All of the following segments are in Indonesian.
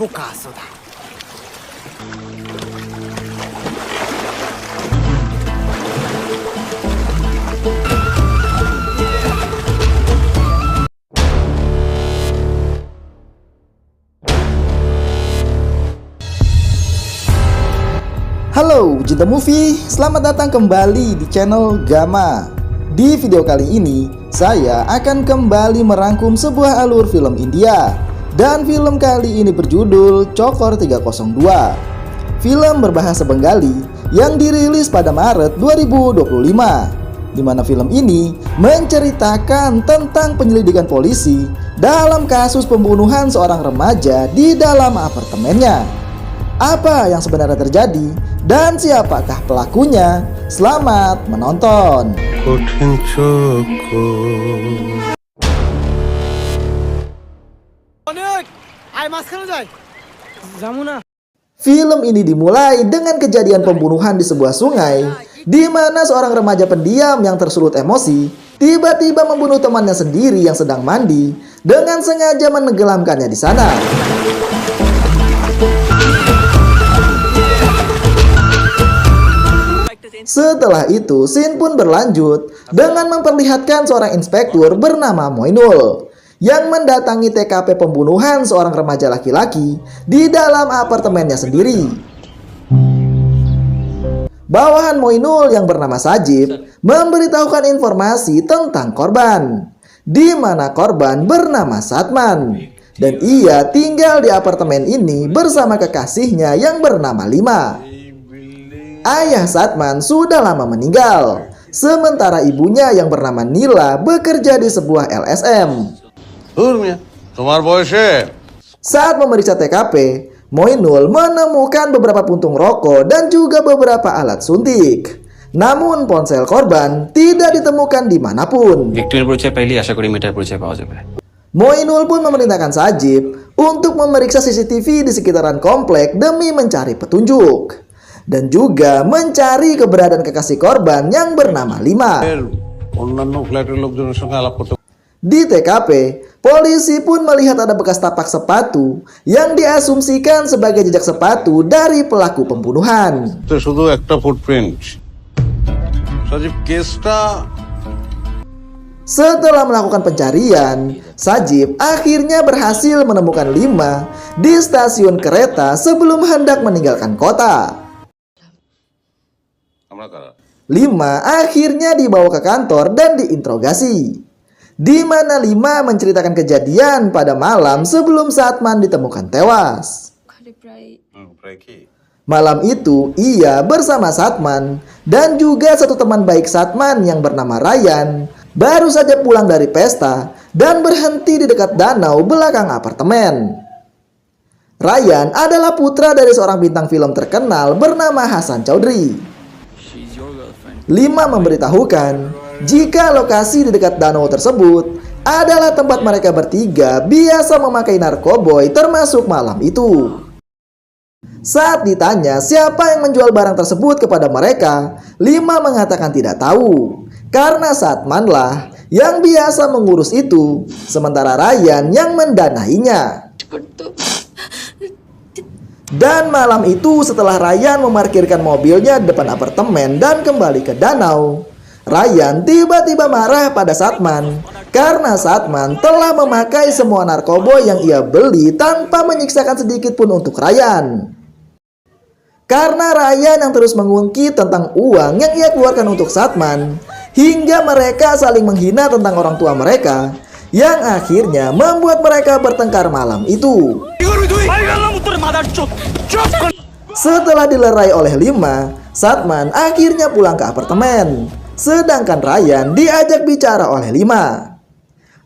不告诉他。Halo Cinta Movie, selamat datang kembali di channel Gama. Di video kali ini, saya akan kembali merangkum sebuah alur film India. Dan film kali ini berjudul Cokor 302. Film berbahasa Bengali yang dirilis pada Maret 2025, di mana film ini menceritakan tentang penyelidikan polisi dalam kasus pembunuhan seorang remaja di dalam apartemennya. Apa yang sebenarnya terjadi dan siapakah pelakunya? Selamat menonton. Film ini dimulai dengan kejadian pembunuhan di sebuah sungai, di mana seorang remaja pendiam yang tersulut emosi tiba-tiba membunuh temannya sendiri yang sedang mandi dengan sengaja menenggelamkannya di sana. Setelah itu, scene pun berlanjut dengan memperlihatkan seorang inspektur bernama Moinul yang mendatangi TKP pembunuhan seorang remaja laki-laki di dalam apartemennya sendiri. Bawahan Moinul yang bernama Sajib memberitahukan informasi tentang korban, di mana korban bernama Satman, dan ia tinggal di apartemen ini bersama kekasihnya yang bernama Lima. Ayah Satman sudah lama meninggal, sementara ibunya yang bernama Nila bekerja di sebuah LSM. Saat memeriksa TKP, Moinul menemukan beberapa puntung rokok dan juga beberapa alat suntik. Namun ponsel korban tidak ditemukan dimanapun. Moinul pun memerintahkan Sajib untuk memeriksa CCTV di sekitaran komplek demi mencari petunjuk, dan juga mencari keberadaan kekasih korban yang bernama Lima. Di TKP, polisi pun melihat ada bekas tapak sepatu yang diasumsikan sebagai jejak sepatu dari pelaku pembunuhan. Setelah melakukan pencarian, Sajib akhirnya berhasil menemukan Lima di stasiun kereta sebelum hendak meninggalkan kota. Lima akhirnya dibawa ke kantor dan diinterogasi, di mana Lima menceritakan kejadian pada malam sebelum Satman ditemukan tewas. Malam itu ia bersama Satman dan juga satu teman baik Satman yang bernama Ryan baru saja pulang dari pesta dan berhenti di dekat danau belakang apartemen. Ryan adalah putra dari seorang bintang film terkenal bernama Hasan Chaudhry. Lima memberitahukan jika lokasi di dekat danau tersebut adalah tempat mereka bertiga biasa memakai narkoboy termasuk malam itu. Saat ditanya siapa yang menjual barang tersebut kepada mereka, Lima mengatakan tidak tahu, karena Satmanlah yang biasa mengurus itu, sementara Ryan yang mendanainya. Dan malam itu setelah Ryan memarkirkan mobilnya di depan apartemen dan kembali ke danau, Ryan tiba-tiba marah pada Satman karena Satman telah memakai semua narkoboy yang ia beli tanpa menyiksakan sedikit pun untuk Ryan. Karena Ryan yang terus mengungkit tentang uang yang ia keluarkan untuk Satman, hingga mereka saling menghina tentang orang tua mereka, yang akhirnya membuat mereka bertengkar malam itu. Setelah dilerai oleh Lima, Satman akhirnya pulang ke apartemen, sedangkan Ryan diajak bicara oleh Lima.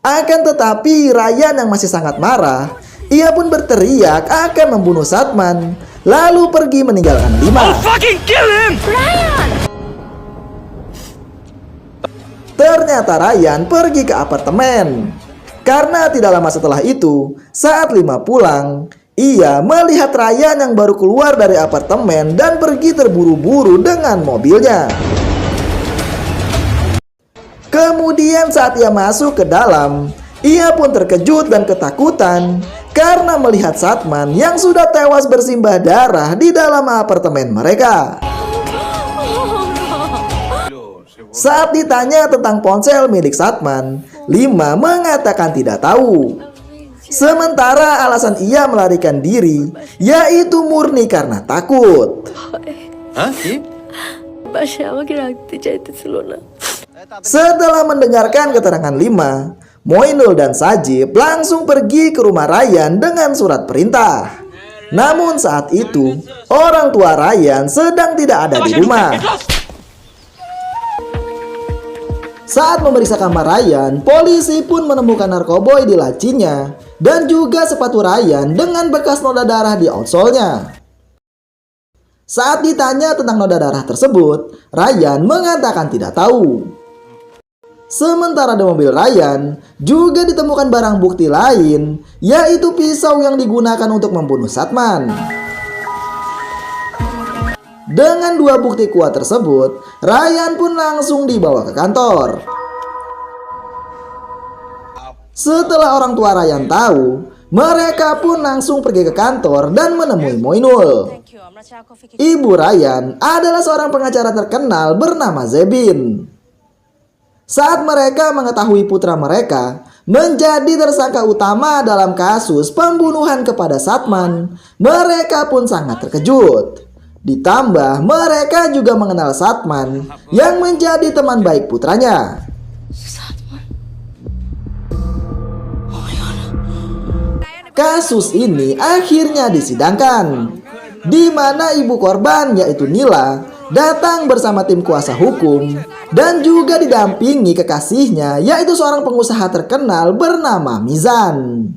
Akan tetapi Ryan yang masih sangat marah, ia pun berteriak akan membunuh Satman, lalu pergi meninggalkan Lima. Ternyata Ryan pergi ke apartemen. Karena tidak lama setelah itu, saat Lima pulang, ia melihat Ryan yang baru keluar dari apartemen dan pergi terburu-buru dengan mobilnya. Kemudian saat ia masuk ke dalam, ia pun terkejut dan ketakutan karena melihat Satman yang sudah tewas bersimbah darah di dalam apartemen mereka. Saat ditanya tentang ponsel milik Satman, Lima mengatakan tidak tahu. Sementara alasan ia melarikan diri yaitu murni karena takut. Setelah mendengarkan keterangan Lima, Moinul dan Sajib langsung pergi ke rumah Ryan dengan surat perintah. Namun saat itu, orang tua Ryan sedang tidak ada di rumah. Saat memeriksa kamar Ryan, polisi pun menemukan narkoboy di lacinya dan juga sepatu Ryan dengan bekas noda darah di outsole-nya. Saat ditanya tentang noda darah tersebut, Ryan mengatakan tidak tahu. Sementara di mobil Ryan juga ditemukan barang bukti lain, yaitu pisau yang digunakan untuk membunuh Satman. Dengan dua bukti kuat tersebut, Ryan pun langsung dibawa ke kantor. Setelah orang tua Ryan tahu, mereka pun langsung pergi ke kantor dan menemui Moinul. Ibu Ryan adalah seorang pengacara terkenal bernama Zebin. Saat mereka mengetahui putra mereka menjadi tersangka utama dalam kasus pembunuhan kepada Satman, mereka pun sangat terkejut. Ditambah mereka juga mengenal Satman yang menjadi teman baik putranya. Kasus ini akhirnya disidangkan, di mana ibu korban yaitu Nila datang bersama tim kuasa hukum dan juga didampingi kekasihnya yaitu seorang pengusaha terkenal bernama Mizan.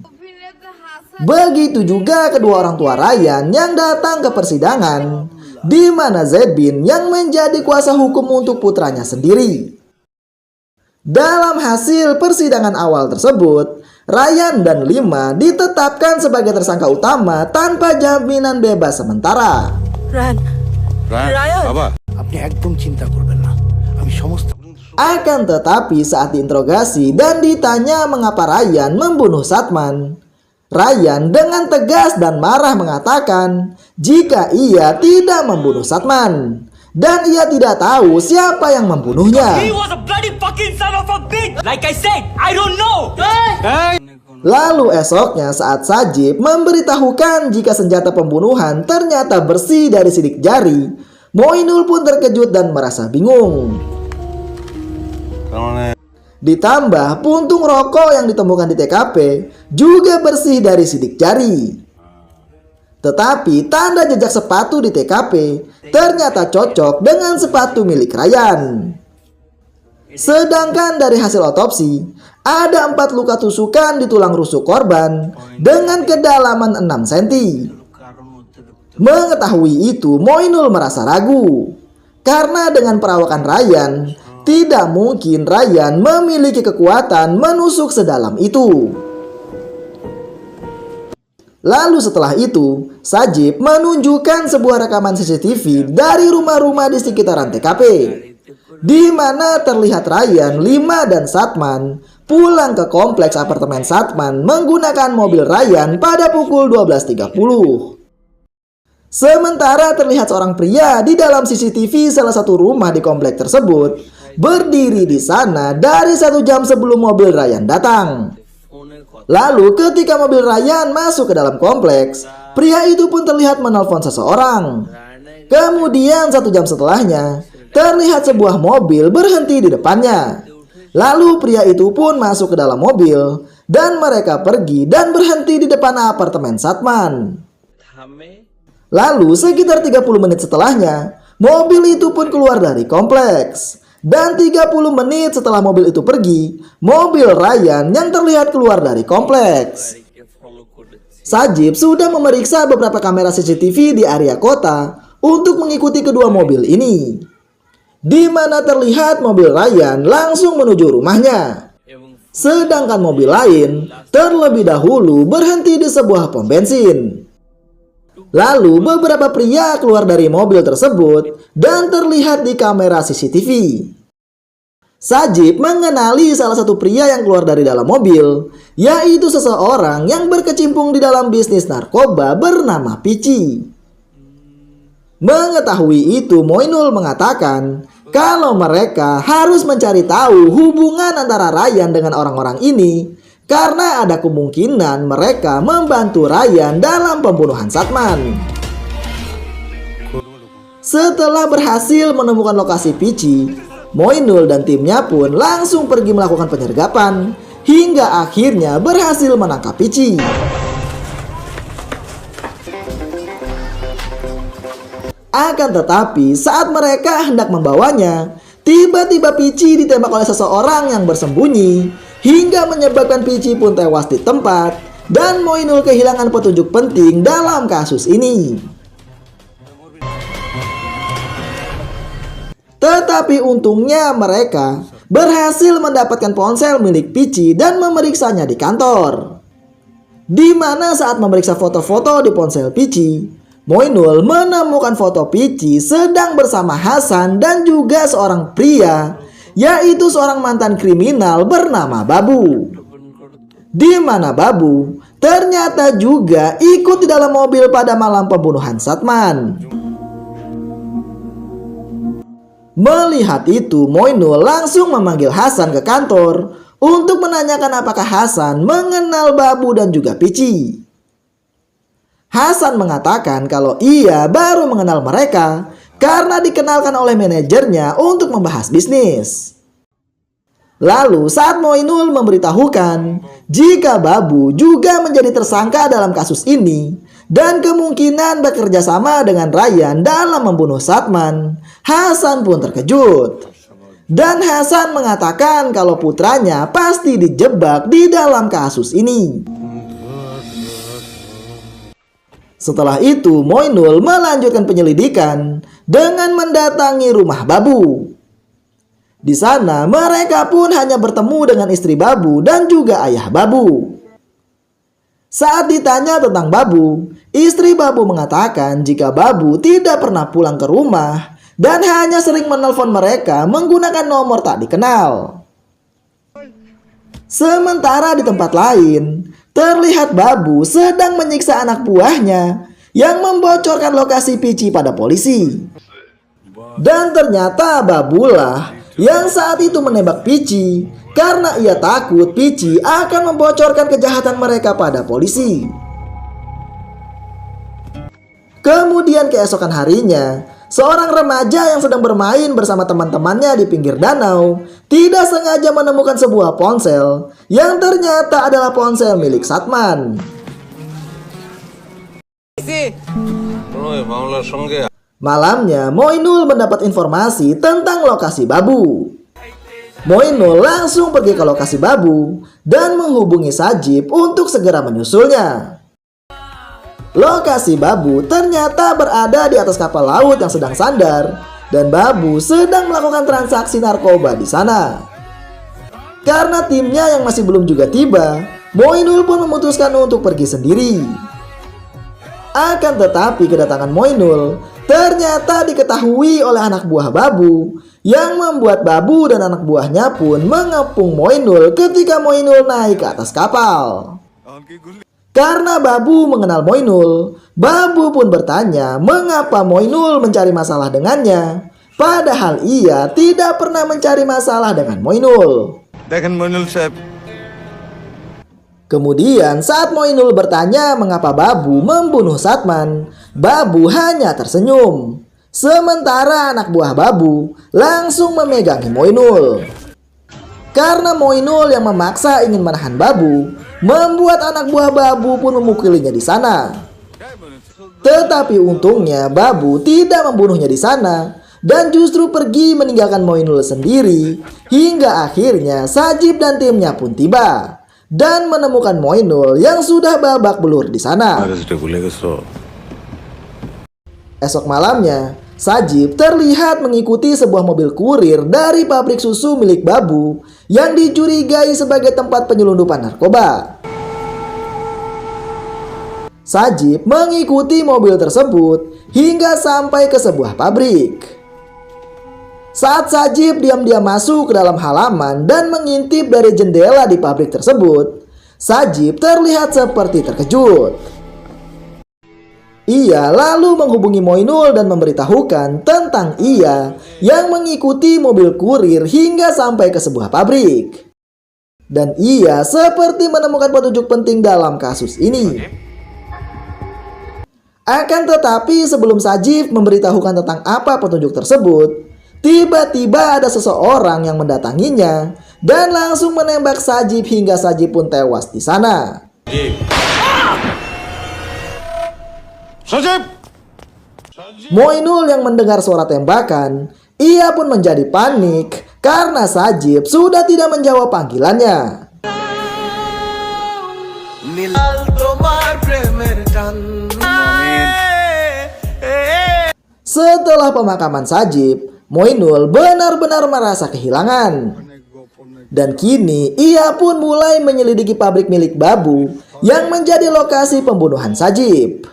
Begitu juga kedua orang tua Ryan yang datang ke persidangan, di mana Zebin yang menjadi kuasa hukum untuk putranya sendiri. Dalam hasil persidangan awal tersebut, Ryan dan Lima ditetapkan sebagai tersangka utama tanpa jaminan bebas sementara. Akan tetapi saat diinterogasi dan ditanya mengapa Ryan membunuh Satman, Ryan dengan tegas dan marah mengatakan jika ia tidak membunuh Satman dan ia tidak tahu siapa yang membunuhnya. Lalu esoknya saat Sajib memberitahukan jika senjata pembunuhan ternyata bersih dari sidik jari, Moinul pun terkejut dan merasa bingung. Ditambah puntung rokok yang ditemukan di TKP juga bersih dari sidik jari. Tetapi tanda jejak sepatu di TKP ternyata cocok dengan sepatu milik Ryan. Sedangkan dari hasil otopsi, ada 4 luka tusukan di tulang rusuk korban dengan kedalaman 6 cm. Mengetahui itu, Moinul merasa ragu. Karena dengan perawakan Ryan, tidak mungkin Ryan memiliki kekuatan menusuk sedalam itu. Lalu setelah itu, Sajib menunjukkan sebuah rekaman CCTV dari rumah-rumah di sekitaran TKP, di mana terlihat Ryan, Lima, dan Satman pulang ke kompleks apartemen Satman menggunakan mobil Ryan pada pukul 12.30. Sementara terlihat seorang pria di dalam CCTV salah satu rumah di kompleks tersebut berdiri di sana dari 1 jam sebelum mobil Ryan datang. Lalu ketika mobil Ryan masuk ke dalam kompleks, pria itu pun terlihat menelpon seseorang. Kemudian 1 jam setelahnya, terlihat sebuah mobil berhenti di depannya. Lalu pria itu pun masuk ke dalam mobil dan mereka pergi dan berhenti di depan apartemen Satman. Lalu sekitar 30 menit setelahnya, mobil itu pun keluar dari kompleks. Dan 30 menit setelah mobil itu pergi, mobil Ryan yang terlihat keluar dari kompleks. Sajib sudah memeriksa beberapa kamera CCTV di area kota untuk mengikuti kedua mobil ini, di mana terlihat mobil Ryan langsung menuju rumahnya. Sedangkan mobil lain terlebih dahulu berhenti di sebuah pom bensin. Lalu beberapa pria keluar dari mobil tersebut dan terlihat di kamera CCTV. Sajib mengenali salah satu pria yang keluar dari dalam mobil, yaitu seseorang yang berkecimpung di dalam bisnis narkoba bernama Pici. Mengetahui itu, Moinul mengatakan kalau mereka harus mencari tahu hubungan antara Ryan dengan orang-orang ini karena ada kemungkinan mereka membantu Ryan dalam pembunuhan Satman. Setelah berhasil menemukan lokasi Pici, Moinul dan timnya pun langsung pergi melakukan penyergapan hingga akhirnya berhasil menangkap Pici. Akan tetapi saat mereka hendak membawanya, tiba-tiba Pici ditembak oleh seseorang yang bersembunyi hingga menyebabkan Pici pun tewas di tempat dan Moinul kehilangan petunjuk penting dalam kasus ini. Tetapi untungnya mereka berhasil mendapatkan ponsel milik Pici dan memeriksanya di kantor. Di mana saat memeriksa foto-foto di ponsel Pici, Moinul menemukan foto Pici sedang bersama Hasan dan juga seorang pria, yaitu seorang mantan kriminal bernama Babu. Di mana Babu ternyata juga ikut di dalam mobil pada malam pembunuhan Satman. Melihat itu, Moinul langsung memanggil Hasan ke kantor untuk menanyakan apakah Hasan mengenal Babu dan juga Pici. Hasan mengatakan kalau ia baru mengenal mereka karena dikenalkan oleh manajernya untuk membahas bisnis. Lalu saat Moinul memberitahukan jika Babu juga menjadi tersangka dalam kasus ini dan kemungkinan bekerja sama dengan Ryan dalam membunuh Satman, Hasan pun terkejut. Dan Hasan mengatakan kalau putranya pasti dijebak di dalam kasus ini. Setelah itu, Moinul melanjutkan penyelidikan dengan mendatangi rumah Babu. Di sana, mereka pun hanya bertemu dengan istri Babu dan juga ayah Babu. Saat ditanya tentang Babu, istri Babu mengatakan jika Babu tidak pernah pulang ke rumah dan hanya sering menelpon mereka menggunakan nomor tak dikenal. Sementara di tempat lain, terlihat Babu sedang menyiksa anak buahnya yang membocorkan lokasi Pici pada polisi. Dan ternyata Babulah yang saat itu menembak Pici karena ia takut Pici akan membocorkan kejahatan mereka pada polisi. Kemudian keesokan harinya, seorang remaja yang sedang bermain bersama teman-temannya di pinggir danau tidak sengaja menemukan sebuah ponsel yang ternyata adalah ponsel milik Satman. Malamnya, Moinul mendapat informasi tentang lokasi Babu. Moinul langsung pergi ke lokasi Babu dan menghubungi Sajib untuk segera menyusulnya. Lokasi Babu ternyata berada di atas kapal laut yang sedang sandar dan Babu sedang melakukan transaksi narkoba di sana. Karena timnya yang masih belum juga tiba, Moinul pun memutuskan untuk pergi sendiri. Akan tetapi kedatangan Moinul ternyata diketahui oleh anak buah Babu yang membuat Babu dan anak buahnya pun mengepung Moinul ketika Moinul naik ke atas kapal. Karena Babu mengenal Moinul, Babu pun bertanya mengapa Moinul mencari masalah dengannya, padahal ia tidak pernah mencari masalah dengan Moinul. Kemudian saat Moinul bertanya mengapa Babu membunuh Satman, Babu hanya tersenyum. Sementara anak buah Babu langsung memegangi Moinul. Karena Moinul yang memaksa ingin menahan Babu, membuat anak buah Babu pun memukulinya di sana. Tetapi untungnya Babu tidak membunuhnya di sana dan justru pergi meninggalkan Moinul sendiri hingga akhirnya Sajib dan timnya pun tiba dan menemukan Moinul yang sudah babak belur di sana. Esok malamnya, Sajib terlihat mengikuti sebuah mobil kurir dari pabrik susu milik Babu yang dicurigai sebagai tempat penyelundupan narkoba. Sajib mengikuti mobil tersebut hingga sampai ke sebuah pabrik. Saat Sajib diam-diam masuk ke dalam halaman dan mengintip dari jendela di pabrik tersebut, Sajib terlihat seperti terkejut. Ia lalu menghubungi Moinul dan memberitahukan tentang ia yang mengikuti mobil kurir hingga sampai ke sebuah pabrik. Dan ia seperti menemukan petunjuk penting dalam kasus ini. Akan tetapi sebelum Sajib memberitahukan tentang apa petunjuk tersebut, tiba-tiba ada seseorang yang mendatanginya dan langsung menembak Sajib hingga Sajib pun tewas di sana. Sajib! Moinul yang mendengar suara tembakan, ia pun menjadi panik karena Sajib sudah tidak menjawab panggilannya. Setelah pemakaman Sajib, Moinul benar-benar merasa kehilangan. Dan kini ia pun mulai menyelidiki pabrik milik Babu yang menjadi lokasi pembunuhan Sajib.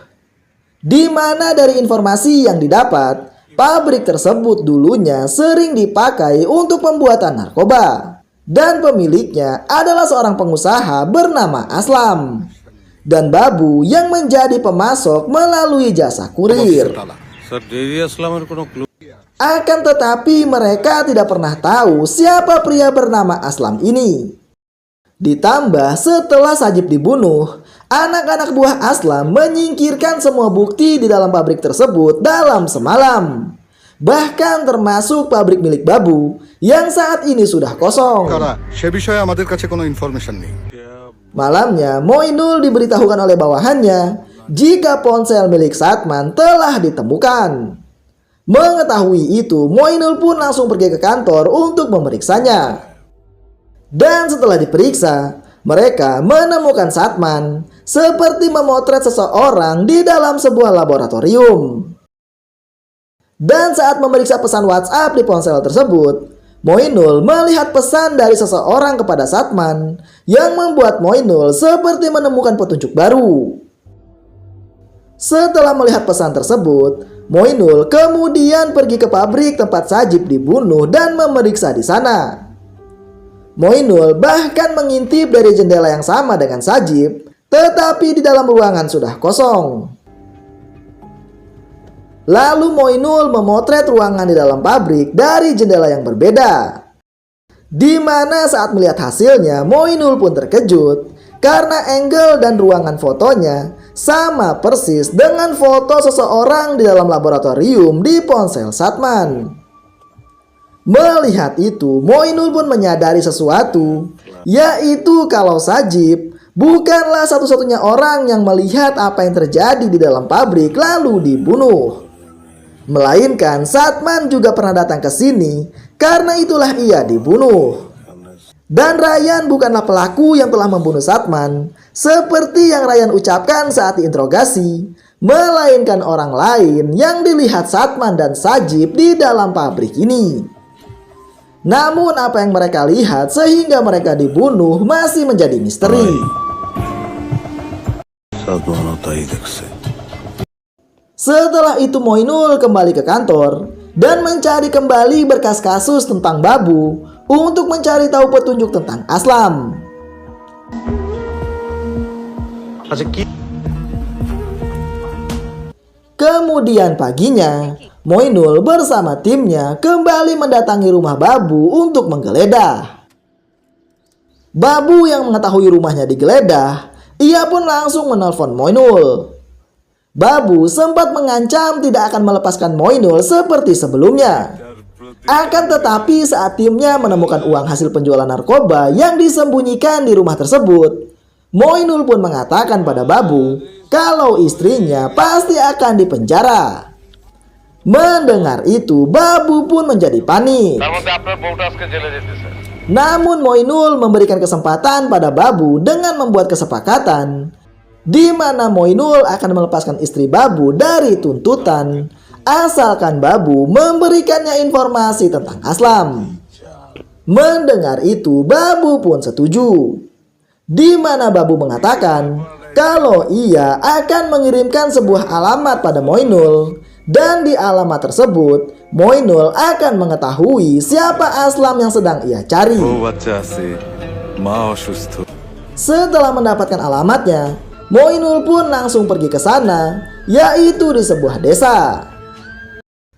Di mana dari informasi yang didapat, pabrik tersebut dulunya sering dipakai untuk pembuatan narkoba. Dan pemiliknya adalah seorang pengusaha bernama Aslam. Dan Babu yang menjadi pemasok melalui jasa kurir. Akan tetapi mereka tidak pernah tahu siapa pria bernama Aslam ini. Ditambah setelah Sajib dibunuh, anak-anak buah Aslam menyingkirkan semua bukti di dalam pabrik tersebut dalam semalam. Bahkan termasuk pabrik milik Babu yang saat ini sudah kosong. Malamnya, Moinul diberitahukan oleh bawahannya jika ponsel milik Satman telah ditemukan. Mengetahui itu, Moinul pun langsung pergi ke kantor untuk memeriksanya. Dan setelah diperiksa, mereka menemukan Satman seperti memotret seseorang di dalam sebuah laboratorium. Dan saat memeriksa pesan WhatsApp di ponsel tersebut, Moinul melihat pesan dari seseorang kepada Satman yang membuat Moinul seperti menemukan petunjuk baru. Setelah melihat pesan tersebut, Moinul kemudian pergi ke pabrik tempat Sajib dibunuh dan memeriksa di sana. Moinul bahkan mengintip dari jendela yang sama dengan Sajib, tetapi di dalam ruangan sudah kosong. Lalu Moinul memotret ruangan di dalam pabrik dari jendela yang berbeda. Di mana saat melihat hasilnya, Moinul pun terkejut karena angle dan ruangan fotonya sama persis dengan foto seseorang di dalam laboratorium di ponsel Satman. Melihat itu, Moinul pun menyadari sesuatu, yaitu kalau Sajib bukanlah satu-satunya orang yang melihat apa yang terjadi di dalam pabrik lalu dibunuh. Melainkan Satman juga pernah datang ke sini, karena itulah ia dibunuh. Dan Ryan bukanlah pelaku yang telah membunuh Satman, seperti yang Ryan ucapkan saat diinterogasi, melainkan orang lain yang dilihat Satman dan Sajib di dalam pabrik ini. Namun apa yang mereka lihat sehingga mereka dibunuh masih menjadi misteri. Setelah itu Moinul kembali ke kantor dan mencari kembali berkas kasus tentang Babu untuk mencari tahu petunjuk tentang Aslam. Kemudian paginya, Moinul bersama timnya kembali mendatangi rumah Babu untuk menggeledah. Babu yang mengetahui rumahnya digeledah, ia pun langsung menelpon Moinul. Babu sempat mengancam tidak akan melepaskan Moinul seperti sebelumnya. Akan tetapi saat timnya menemukan uang hasil penjualan narkoba yang disembunyikan di rumah tersebut, Moinul pun mengatakan pada Babu kalau istrinya pasti akan dipenjara. Mendengar itu, Babu pun menjadi panik. Namun Moinul memberikan kesempatan pada Babu dengan membuat kesepakatan di mana Moinul akan melepaskan istri Babu dari tuntutan asalkan Babu memberikannya informasi tentang Aslam. Mendengar itu, Babu pun setuju. Di mana Babu mengatakan kalau ia akan mengirimkan sebuah alamat pada Moinul Dan di alamat tersebut, Moinul akan mengetahui siapa Aslam yang sedang ia cari. Setelah mendapatkan alamatnya, Moinul pun langsung pergi ke sana, yaitu di sebuah desa.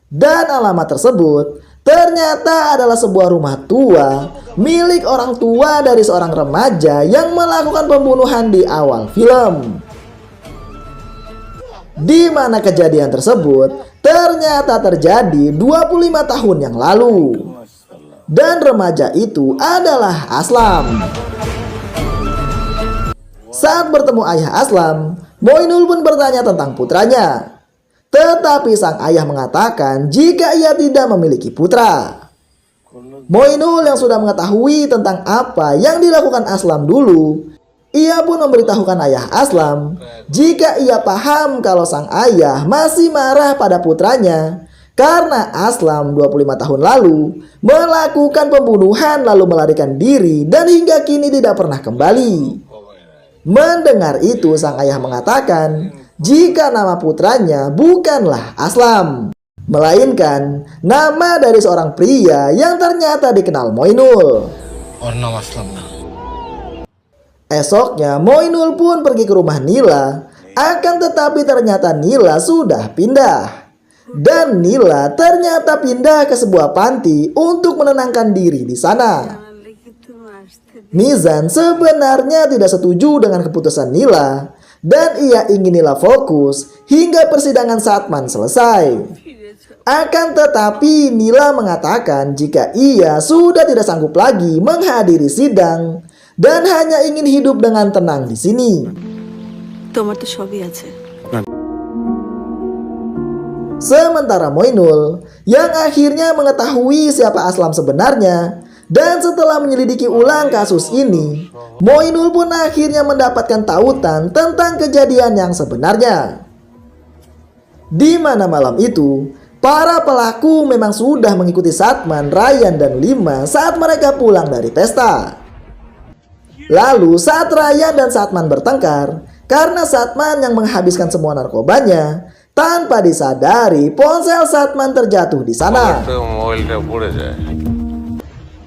Dan alamat tersebut ternyata adalah sebuah rumah tua milik orang tua dari seorang remaja yang melakukan pembunuhan di awal film. Di mana kejadian tersebut ternyata terjadi 25 tahun yang lalu. Dan remaja itu adalah Aslam. Saat bertemu ayah Aslam, Moinul pun bertanya tentang putranya. Tetapi sang ayah mengatakan jika ia tidak memiliki putra. Moinul yang sudah mengetahui tentang apa yang dilakukan Aslam dulu, ia pun memberitahukan ayah Aslam jika ia paham kalau sang ayah masih marah pada putranya karena Aslam 25 tahun lalu melakukan pembunuhan lalu melarikan diri dan hingga kini tidak pernah kembali. Mendengar itu, sang ayah mengatakan jika nama putranya bukanlah Aslam, melainkan nama dari seorang pria yang ternyata dikenal Moinul. Esoknya Moinul pun pergi ke rumah Nila, akan tetapi ternyata Nila sudah pindah. Dan Nila ternyata pindah ke sebuah panti untuk menenangkan diri di sana. Mizan sebenarnya tidak setuju dengan keputusan Nila dan ia ingin Nila fokus hingga persidangan Satman selesai. Akan tetapi Nila mengatakan jika ia sudah tidak sanggup lagi menghadiri sidang dan hanya ingin hidup dengan tenang di sini. Sementara Moinul yang akhirnya mengetahui siapa Aslam sebenarnya dan setelah menyelidiki ulang kasus ini, Moinul pun akhirnya mendapatkan tautan tentang kejadian yang sebenarnya. Di mana malam itu, para pelaku memang sudah mengikuti Satman, Ryan, dan Lima saat mereka pulang dari pesta. Lalu saat Ryan dan Satman bertengkar, karena Satman yang menghabiskan semua narkobanya, tanpa disadari ponsel Satman terjatuh di sana.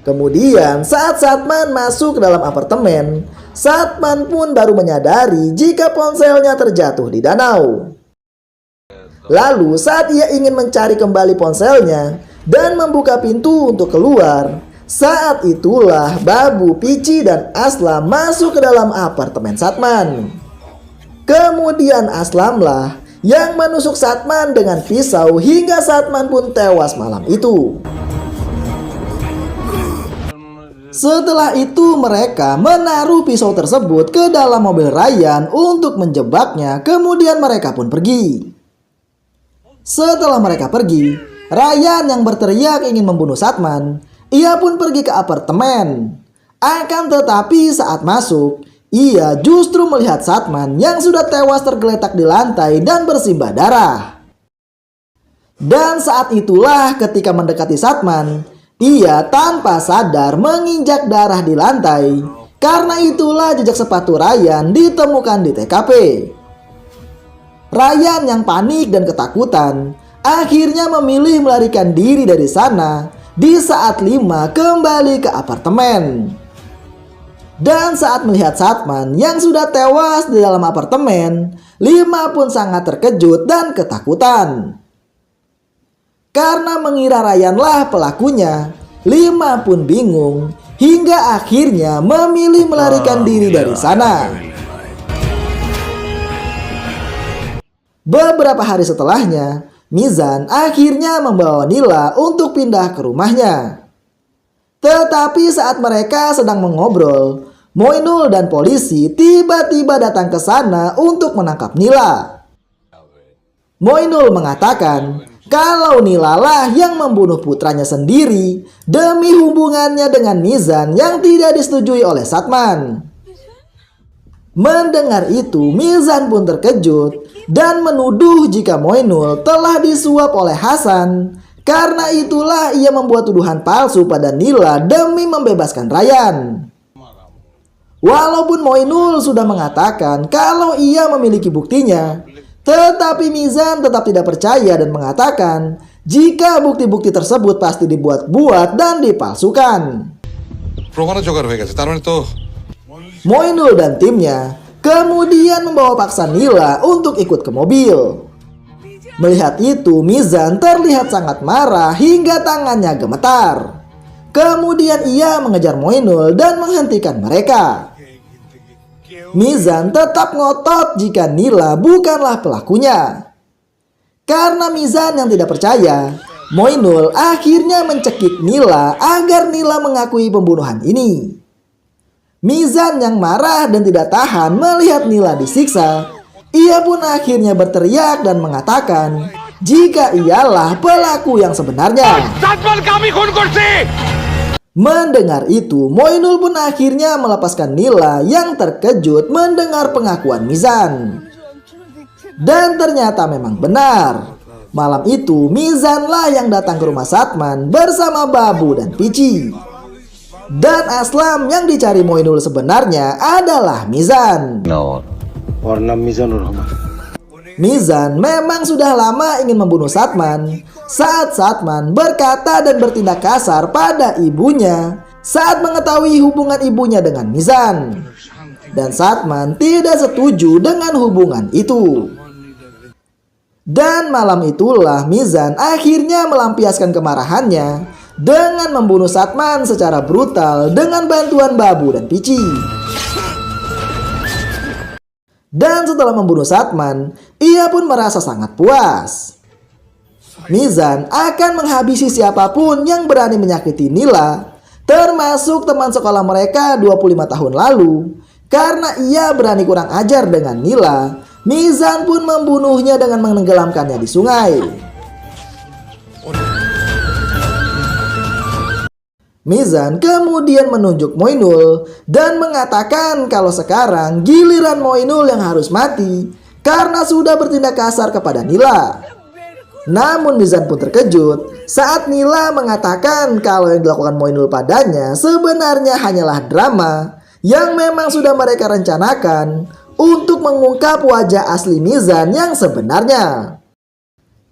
Kemudian saat Satman masuk ke dalam apartemen, Satman pun baru menyadari jika ponselnya terjatuh di danau. Lalu saat ia ingin mencari kembali ponselnya dan membuka pintu untuk keluar, saat itulah Babu, Pici, dan Aslam masuk ke dalam apartemen Satman. Kemudian Aslamlah yang menusuk Satman dengan pisau hingga Satman pun tewas malam itu. Setelah itu mereka menaruh pisau tersebut ke dalam mobil Ryan untuk menjebaknya, kemudian mereka pun pergi. Setelah mereka pergi, Ryan yang berteriak ingin membunuh Satman, ia pun pergi ke apartemen. Akan tetapi saat masuk, ia justru melihat Satman yang sudah tewas tergeletak di lantai dan bersimbah darah. Dan saat itulah ketika mendekati Satman, ia tanpa sadar menginjak darah di lantai. Karena itulah jejak sepatu Ryan ditemukan di TKP. Ryan yang panik dan ketakutan akhirnya memilih melarikan diri dari sana di saat Lima kembali ke apartemen. Dan saat melihat Satman yang sudah tewas di dalam apartemen, Lima pun sangat terkejut dan ketakutan. Karena mengira Ryanlah pelakunya, Lima pun bingung hingga akhirnya memilih melarikan diri dari sana. Beberapa hari setelahnya, Mizan akhirnya membawa Nila untuk pindah ke rumahnya. Tetapi saat mereka sedang mengobrol, Moinul dan polisi tiba-tiba datang ke sana untuk menangkap Nila. Moinul mengatakan kalau Nila lah yang membunuh putranya sendiri demi hubungannya dengan Mizan yang tidak disetujui oleh Satman. Mendengar itu, Mizan pun terkejut dan menuduh jika Moinul telah disuap oleh Hasan. Karena itulah ia membuat tuduhan palsu pada Nila demi membebaskan Ryan. Walaupun Moinul sudah mengatakan kalau ia memiliki buktinya, Tetapi Mizan tetap tidak percaya dan mengatakan jika bukti-bukti tersebut pasti dibuat-buat dan dipalsukan. প্রমাণও জোগাড় হয়ে গেছে, তার মানে তো Moinul dan timnya kemudian membawa paksa Nila untuk ikut ke mobil. Melihat itu, Mizan terlihat sangat marah hingga tangannya gemetar. Kemudian ia mengejar Moinul dan menghentikan mereka. Mizan tetap ngotot jika Nila bukanlah pelakunya. Karena Mizan yang tidak percaya, Moinul akhirnya mencekik Nila agar Nila mengakui pembunuhan ini. Mizan yang marah dan tidak tahan melihat Nila disiksa, ia pun akhirnya berteriak dan mengatakan jika ialah pelaku yang sebenarnya. Mendengar itu, Moinul pun akhirnya melepaskan Nila yang terkejut mendengar pengakuan Mizan. Dan ternyata memang benar. Malam itu, Mizanlah yang datang ke rumah Satman bersama Babu dan Pici. Dan Aslam yang dicari Moinul sebenarnya adalah Mizan. Mizan memang sudah lama ingin membunuh Satman saat Satman berkata dan bertindak kasar pada ibunya saat mengetahui hubungan ibunya dengan Mizan. Dan Satman tidak setuju dengan hubungan itu. Dan malam itulah Mizan akhirnya melampiaskan kemarahannya dengan membunuh Satman secara brutal dengan bantuan Babu dan Pici. Dan setelah membunuh Satman, ia pun merasa sangat puas. Mizan akan menghabisi siapapun yang berani menyakiti Nila, termasuk teman sekolah mereka 25 tahun lalu. Karena ia berani kurang ajar dengan Nila, Mizan pun membunuhnya dengan menenggelamkannya di sungai. Mizan kemudian menunjuk Moinul dan mengatakan kalau sekarang giliran Moinul yang harus mati karena sudah bertindak kasar kepada Nila. Namun Mizan pun terkejut saat Nila mengatakan kalau yang dilakukan Moinul padanya sebenarnya hanyalah drama yang memang sudah mereka rencanakan untuk mengungkap wajah asli Mizan yang sebenarnya.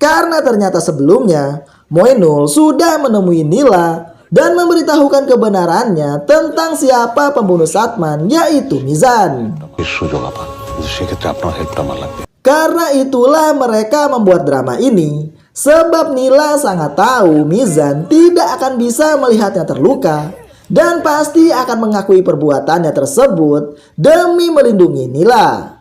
Karena ternyata sebelumnya Moinul sudah menemui Nila dan memberitahukan kebenarannya tentang siapa pembunuh Satman, yaitu Mizan. Karena itulah mereka membuat drama ini, sebab Nila sangat tahu Mizan tidak akan bisa melihatnya terluka dan pasti akan mengakui perbuatannya tersebut demi melindungi Nila.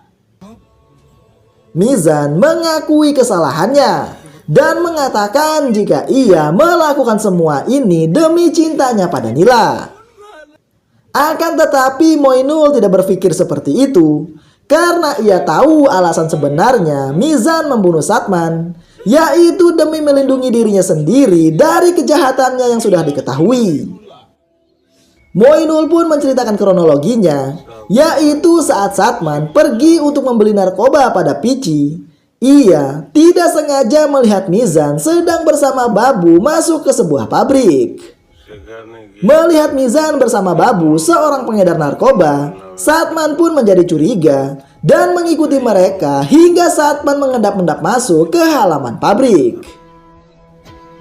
Mizan mengakui kesalahannya dan mengatakan jika ia melakukan semua ini demi cintanya pada Nila. Akan tetapi Moinul tidak berpikir seperti itu karena ia tahu alasan sebenarnya Mizan membunuh Satman, yaitu demi melindungi dirinya sendiri dari kejahatannya yang sudah diketahui. Moinul pun menceritakan kronologinya, yaitu saat Satman pergi untuk membeli narkoba pada Pici. Ia tidak sengaja melihat Mizan sedang bersama Babu masuk ke sebuah pabrik. Melihat Mizan bersama Babu, seorang pengedar narkoba, Satman pun menjadi curiga dan mengikuti mereka hingga Satman mengendap-endap masuk ke halaman pabrik.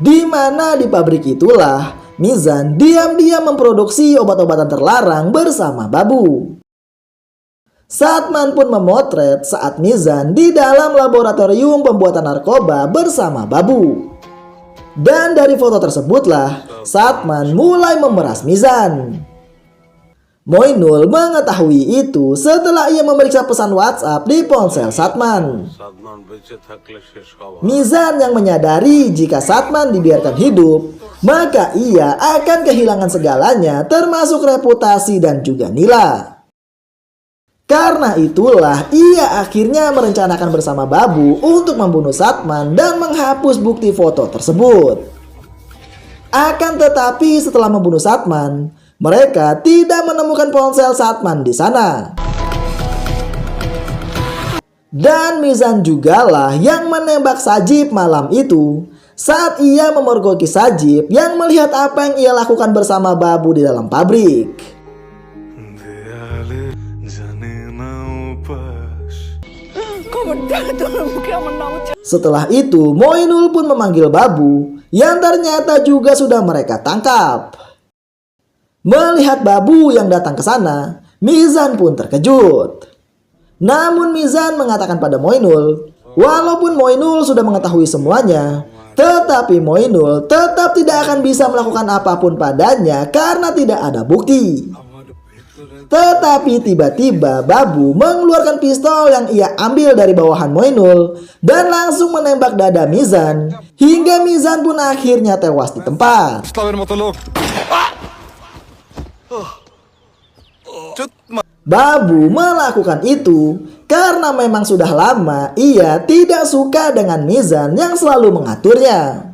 Di mana di pabrik itulah Mizan diam-diam memproduksi obat-obatan terlarang bersama Babu. Satman pun memotret saat Mizan di dalam laboratorium pembuatan narkoba bersama Babu. Dan dari foto tersebutlah Satman mulai memeras Mizan. Moinul mengetahui itu setelah ia memeriksa pesan WhatsApp di ponsel Satman. Mizan yang menyadari jika Satman dibiarkan hidup, maka ia akan kehilangan segalanya termasuk reputasi dan juga Nila. Karena itulah ia akhirnya merencanakan bersama Babu untuk membunuh Satman dan menghapus bukti foto tersebut. Akan tetapi setelah membunuh Satman, mereka tidak menemukan ponsel Satman di sana. Dan Mizan jugalah yang menembak Sajib malam itu saat ia memergoki Sajib yang melihat apa yang ia lakukan bersama Babu di dalam pabrik. Setelah itu, Moinul pun memanggil Babu yang ternyata juga sudah mereka tangkap. Melihat Babu yang datang ke sana, Mizan pun terkejut. Namun Mizan mengatakan pada Moinul, walaupun Moinul sudah mengetahui semuanya, tetapi Moinul tetap tidak akan bisa melakukan apapun padanya karena tidak ada bukti. Tetapi tiba-tiba Babu mengeluarkan pistol yang ia ambil dari bawahan Moinul dan langsung menembak dada Mizan hingga Mizan pun akhirnya tewas di tempat. Babu melakukan itu karena memang sudah lama ia tidak suka dengan Mizan yang selalu mengaturnya.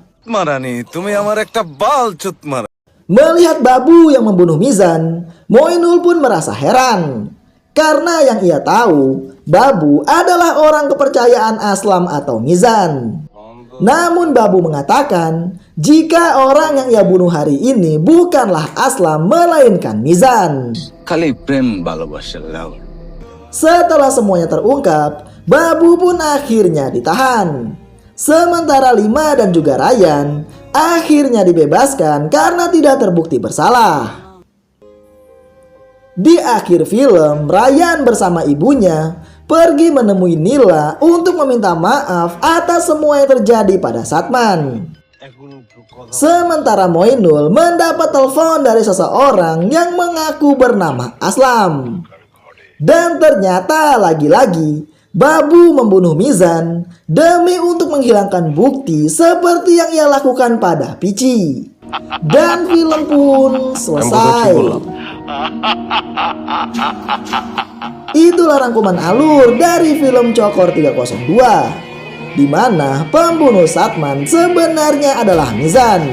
Melihat Babu yang membunuh Mizan, Moinul pun merasa heran. Karena yang ia tahu, Babu adalah orang kepercayaan Aslam atau Mizan. Namun Babu mengatakan, jika orang yang ia bunuh hari ini bukanlah Aslam melainkan Mizan. Setelah semuanya terungkap, Babu pun akhirnya ditahan. Sementara Lima dan juga Ryan akhirnya dibebaskan karena tidak terbukti bersalah. Di akhir film, Ryan bersama ibunya pergi menemui Nila untuk meminta maaf atas semua yang terjadi pada Satman. Sementara Moinul mendapat telepon dari seseorang yang mengaku bernama Aslam. Dan ternyata lagi-lagi Babu membunuh Mizan demi untuk menghilangkan bukti seperti yang ia lakukan pada Pici. Dan film pun selesai. Itulah rangkuman alur dari film Cokor 302, di mana pembunuh Satman sebenarnya adalah Mizan,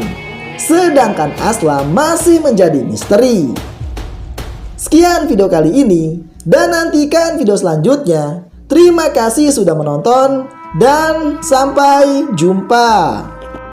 sedangkan Aslam masih menjadi misteri. Sekian video kali ini, dan nantikan video selanjutnya. Terima kasih sudah menonton, dan sampai jumpa.